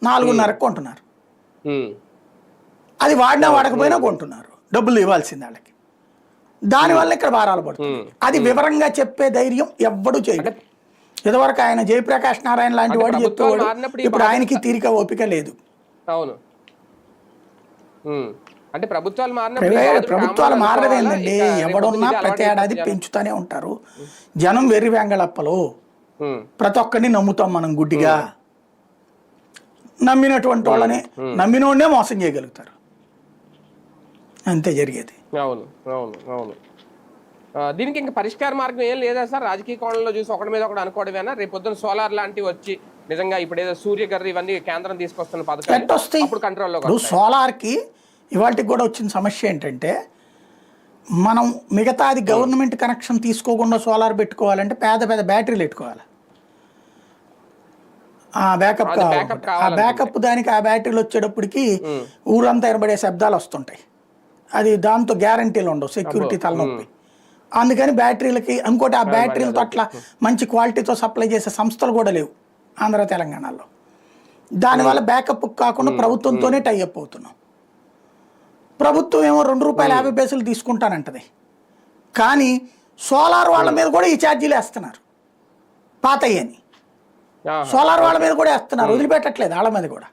4.5కి కొంటున్నారు. అది వాడినా వాడకపోయినా కొంటున్నారు, డబ్బులు ఇవ్వాల్సింది వాళ్ళకి. దానివల్ల ఇక్కడ భారాలు పడుతుంది. అది వివరంగా చెప్పే ధైర్యం ఎవ్వడూ చేయడు. ఇదివరకు ఆయన జయప్రకాష్ నారాయణ లాంటి వాడు చెప్పేవాడు, ఇప్పుడు ఆయనకి తీరిక ఓపిక లేదు. అవును, అంటే ప్రభుత్వాలు మారదేందండి, ఎవడున్నా ప్రతి ఏడాది పెంచుతూనే ఉంటారు. జనం వెర్రి వెంగళప్పలు, ప్రతి ఒక్కరిని నమ్ముతాం మనం గుడ్డిగా. నమ్మినటువంటి వాళ్ళని నమ్మినోడే మోసం చేయగలుగుతారు, అంతే జరిగేది. అవును అవును అవును. దీనికి ఇంకా పరిష్కార మార్గం ఏం లేదా సార్? రాజకీయ కోణంలో చూసి ఒకటి మీద ఒకటి అనుకోవడమేనా? రేపు పొద్దున సోలార్ లాంటివి వచ్చి నిజంగా ఇప్పుడు ఏదో సూర్యగర్ర ఇవన్నీ కేంద్రం తీసుకొస్తున్న పథకాలు అప్పుడు కంట్రోల్లో. ఇప్పుడు సోలార్కి ఇవాళకి కూడా వచ్చిన సమస్య ఏంటంటే, మనం మిగతాది గవర్నమెంట్ కనెక్షన్ తీసుకోకుండా సోలార్ పెట్టుకోవాలంటే పెద్ద పెద్ద బ్యాటరీలు పెట్టుకోవాలి. ఆ బ్యాకప్ ఆ బ్యాకప్ దానికి ఆ బ్యాటరీలు వచ్చేటప్పటికి ఊరంతా ఎనబడే శబ్దాలు వస్తుంటాయి. అది దాంతో గ్యారంటీలు ఉండవు, సెక్యూరిటీ తలనొప్పి. అందుకని బ్యాటరీలకి ఇంకోటి, ఆ బ్యాటరీలతో అట్లా మంచి క్వాలిటీతో సప్లై చేసే సంస్థలు కూడా లేవు ఆంధ్ర తెలంగాణలో. దానివల్ల బ్యాకప్ కాకుండా ప్రభుత్వంతోనే టైఅప్ అవుతున్నాం. ప్రభుత్వం ఏమో ₹2.50 తీసుకుంటానంటది, కానీ సోలార్ వాళ్ళ మీద కూడా ఈ ఛార్జీలు వేస్తున్నారు. పాతయ్యని సోలార్ వాళ్ళ మీద కూడా వేస్తున్నారు, వదిలిపెట్టట్లేదు వాళ్ళ మీద కూడా.